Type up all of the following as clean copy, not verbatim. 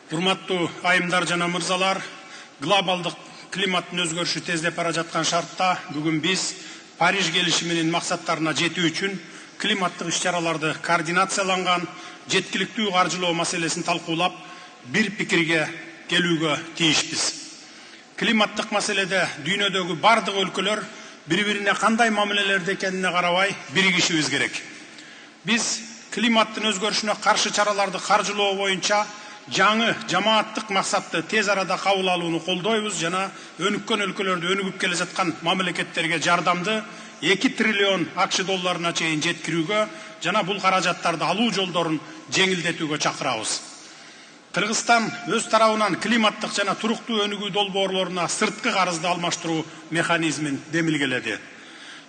Урматтуу айымдар жана мырзалар, глобалдык климаттын өзгөрүшү тездеп бара жаткан шартта бүгүн биз Париж келишиминин максаттарына жетүү үчүн климаттык иш-чараларды координацияланган, жеткиликтүү каржылоо маселесин талкуулап, бир пикирге келүүгө тийишпиз. Климаттык маселеде дүйнөдөгү бардык өлкөлөр бири-бирине кандай мамилелерде экенине карабай биригишибиз керек. Биз климаттын өзгөрүшүнө каршы чараларды каржылоо боюнча жаңы жамааттык максатты тез арада кабыл алууну колдойбуз жана өнүккөн өлкөлөрдө өнүгүп келе жаткан мамлекеттерге жардамды 2 триллион акч долларына чейин жеткирүүгө жана бул каражаттарды алуу жолдорун жеңилдетүүгө чакырабыз. Кыргызстан өз тарабынан климаттык жана туруктуу өнүгүү долбоорлоруна сырткы карызды алмаштыруу механизмин демилгеледи.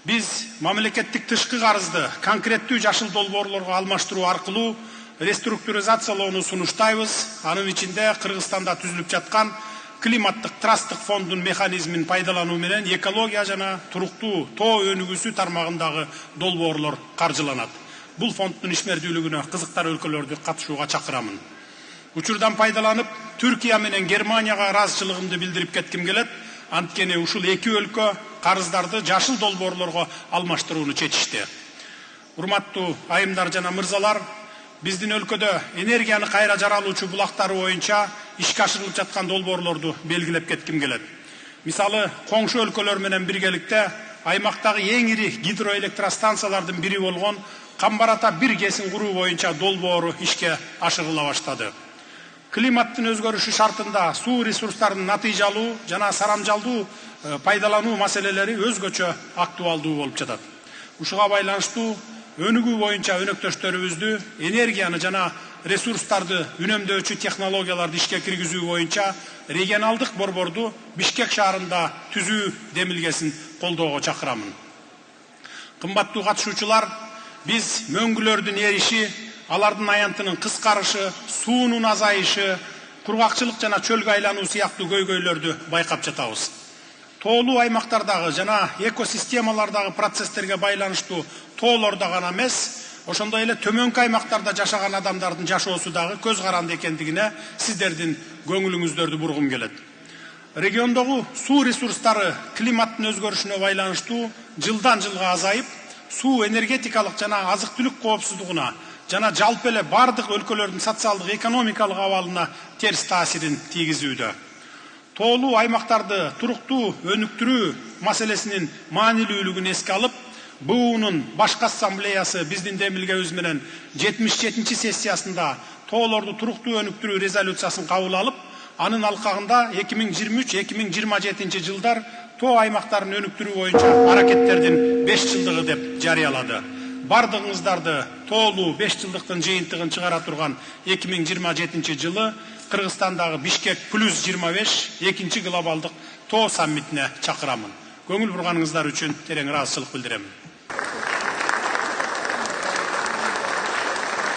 Биз мамлекеттик тышкы карызды конкреттүү жашыл долбоорлорго алмаштыруу аркылуу реструктуризациялоону сунуштайбыз. Анын ичинде Кыргызстанда түзүлүп жаткан климаттык трасттык фондун механизмин пайдалануу менен экология жана туруктуу тоо өнүгүүсү тармагындагы долбоорлор каржыланат. Бул фонддун ишмердүүлүгүнө кызыктар өлкөлөрдү катышууга чакырамын. Учурдан пайдаланып, Түркия менен Германияга ыраазычылыгымды билдирип кетким келет. Анткени ушул эки өлкө карыздарды жашыл долбоорлорго алмаштырууну чечишти. Урматтуу айымдар жана мырзалар, биздин өлкөдө энергияны кайра жаралуучу булактары боюнча ишке ашырылып жаткан долбоорлорду белгилеп кетким келет. Мисалы, коңшу өлкөлөр менен биргеликте аймактагы эң ири гидроэлектростанциялардын бири болгон Камбарата 1 кесин куруу боюнча долбоору ишке ашырыла баштады. Климаттын өзгөрүшү шартында суу ресурстарын натыйжалуу жана сарамжалдуу пайдалануу маселелери өзгөчө актуалдуу болуп жатат. Ушуга байланыштуу өнүгүү боюнча өнөктөштөрүбүздү энергияны жана ресурстарды үнөмдөөчү технологияларды ишке киргизүү боюнча регионалдык борборду Бишкек шаарында түзүү демилгесин колдоого чакырамын. Кымбаттуу катышуучулар, биз мөңгүлөрдүн эриши, алардын аянтынын кыскарышы, суунун азайышы, кургакчылык жана чөлгө айлануу сыяктуу көйгөйлөрдү байкап жатабыз. Тоолуу аймактардагы жана экосистемалардагы процесстерге байланыштуу тоолордо гана эмес, ошондой эле төмөнкү аймактарда жашаган адамдардын жашоосу дагы көз каранды экендигине сиздердин көңүлүңүздөрдү бургум келет. Региондогу суу ресурстары климаттын өзгөрүшүнө байланыштуу жылдан жылга азайып, суу энергетикалык жана азык-түлүк коопсуздугуна жана жалпы эле бардык өлкөлөрдүн социалдык экономикалык абалына терс таасирин тийгизүүдө. Тоолуу аймактарды туруктуу өнүктүрүү маселесинин маанилүүлүгүн эске алып, БУнун башкы ассамблеясы биздин демилгебиз менен 77-чи сессиясында тоолорду туруктуу өнүктүрүү резолюциясын кабыл алып, анын алкагында 2023-2027 жылдар тоо аймактарын өнүктүрүү боюнча аракеттердин 5 жылдыгы деп жарыялады. Бардыгыңыздарды тоолуу 5 жылдыктын жыйынтыгын чыгара турган 2027 жылы Кыргызстандагы Бишкек плюс 25 экинчи глобалдык тоо саммитине чакырамын. Көңүл бурганыңыздар үчүн терең ыраазычылык билдирем.